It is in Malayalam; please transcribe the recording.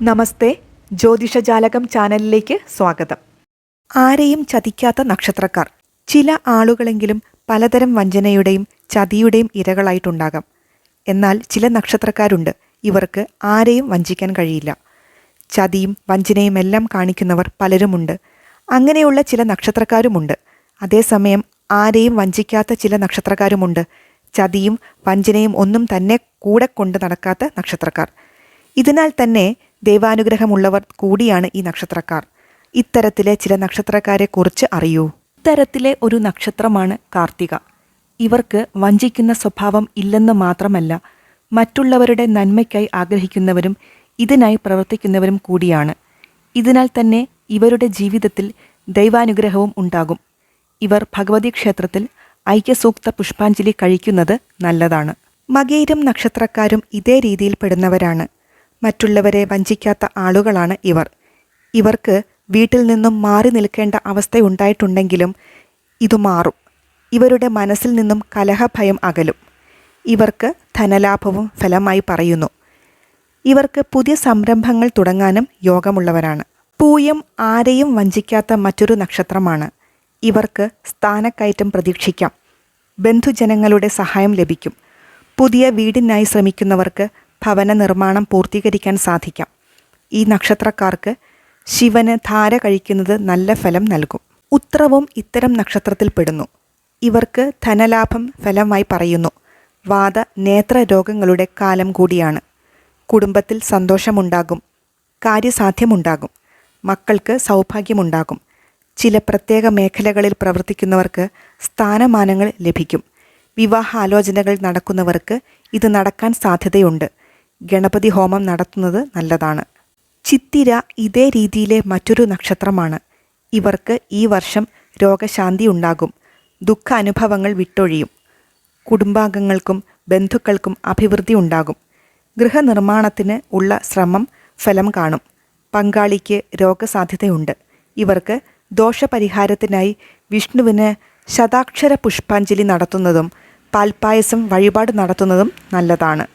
നമസ്തേ, ജ്യോതിഷജാലകം ചാനലിലേക്ക് സ്വാഗതം. ആരെയും ചതിക്കാത്ത നക്ഷത്രക്കാർ. ചില ആളുകളെങ്കിലും പലതരം വഞ്ചനയുടെയും ചതിയുടെയും ഇരകളായിട്ടുണ്ടാകാം. എന്നാൽ ചില നക്ഷത്രക്കാരുണ്ട്, ഇവർക്ക് ആരെയും വഞ്ചിക്കാൻ കഴിയില്ല. ചതിയും വഞ്ചനയും എല്ലാം കാണിക്കുന്നവർ പലരുമുണ്ട്. അങ്ങനെയുള്ള ചില നക്ഷത്രക്കാരുമുണ്ട്. അതേസമയം ആരെയും വഞ്ചിക്കാത്ത ചില നക്ഷത്രക്കാരുമുണ്ട്. ചതിയും വഞ്ചനയും ഒന്നും തന്നെ കൂടെ കൊണ്ട് നടക്കാത്ത നക്ഷത്രക്കാർ. ഇതിനാൽ തന്നെ ദൈവാനുഗ്രഹമുള്ളവർ കൂടിയാണ് ഈ നക്ഷത്രക്കാർ. ഇത്തരത്തിലെ ചില നക്ഷത്രക്കാരെ കുറിച്ച് അറിയൂ. ഇത്തരത്തിലെ ഒരു നക്ഷത്രമാണ് കാർത്തിക. ഇവർക്ക് വഞ്ചിക്കുന്ന സ്വഭാവം ഇല്ലെന്ന് മാത്രമല്ല, മറ്റുള്ളവരുടെ നന്മയ്ക്കായി ആഗ്രഹിക്കുന്നവരും ഇതിനായി പ്രവർത്തിക്കുന്നവരും കൂടിയാണ്. ഇതിനാൽ തന്നെ ഇവരുടെ ജീവിതത്തിൽ ദൈവാനുഗ്രഹവും ഉണ്ടാകും. ഇവർ ഭഗവതി ക്ഷേത്രത്തിൽ ഐക്യസൂക്ത പുഷ്പാഞ്ജലി കഴിക്കുന്നത് നല്ലതാണ്. മകയിരം നക്ഷത്രക്കാരും ഇതേ രീതിയിൽ പെടുന്നവരാണ്. മറ്റുള്ളവരെ വഞ്ചിക്കാത്ത ആളുകളാണ് ഇവർ. ഇവർക്ക് വീട്ടിൽ നിന്നും മാറി നിൽക്കേണ്ട അവസ്ഥയുണ്ടായിട്ടുണ്ടെങ്കിലും ഇതു മാറും. ഇവരുടെ മനസ്സിൽ നിന്നും കലഹഭയം അകലും. ഇവർക്ക് ധനലാഭവും ഫലമായി പറയുന്നു. ഇവർക്ക് പുതിയ സംരംഭങ്ങൾ തുടങ്ങാനും യോഗമുള്ളവരാണ്. പൂയം ആരെയും വഞ്ചിക്കാത്ത മറ്റൊരു നക്ഷത്രമാണ്. ഇവർക്ക് സ്ഥാനക്കയറ്റം പ്രതീക്ഷിക്കാം. ബന്ധുജനങ്ങളുടെ സഹായം ലഭിക്കും. പുതിയ വീടിനായി ശ്രമിക്കുന്നവർക്ക് ഭവന നിർമ്മാണം പൂർത്തീകരിക്കാൻ സാധിക്കാം. ഈ നക്ഷത്രക്കാർക്ക് ശിവന് ധാര കഴിക്കുന്നത് നല്ല ഫലം നൽകും. ഉത്രവും ഇത്തരം നക്ഷത്രത്തിൽപ്പെടുന്നു. ഇവർക്ക് ധനലാഭം ഫലമായി പറയുന്നു. വാത നേത്ര രോഗങ്ങളുടെ കാലം കൂടിയാണ്. കുടുംബത്തിൽ സന്തോഷമുണ്ടാകും. കാര്യസാധ്യമുണ്ടാകും. മക്കൾക്ക് സൗഭാഗ്യമുണ്ടാകും. ചില പ്രത്യേക മേഖലകളിൽ പ്രവർത്തിക്കുന്നവർക്ക് സ്ഥാനമാനങ്ങൾ ലഭിക്കും. വിവാഹാലോചനകൾ നടക്കുന്നവർക്ക് ഇത് നടക്കാൻ സാധ്യതയുണ്ട്. ഗണപതി ഹോമം നടത്തുന്നത് നല്ലതാണ്. ചിത്തിര ഇതേ രീതിയിലെ മറ്റൊരു നക്ഷത്രമാണ്. ഇവർക്ക് ഈ വർഷം രോഗശാന്തി ഉണ്ടാകും. ദുഃഖ അനുഭവങ്ങൾ വിട്ടൊഴിയും. കുടുംബാംഗങ്ങൾക്കും ബന്ധുക്കൾക്കും അഭിവൃദ്ധി ഉണ്ടാകും. ഗൃഹനിർമ്മാണത്തിന് ഉള്ള ശ്രമം ഫലം കാണും. പങ്കാളിക്ക് രോഗസാധ്യതയുണ്ട്. ഇവർക്ക് ദോഷപരിഹാരത്തിനായി വിഷ്ണുവിന് ശതാക്ഷര പുഷ്പാഞ്ജലി നടത്തുന്നതും പാൽപ്പായസം വഴിപാട് നടത്തുന്നതും നല്ലതാണ്.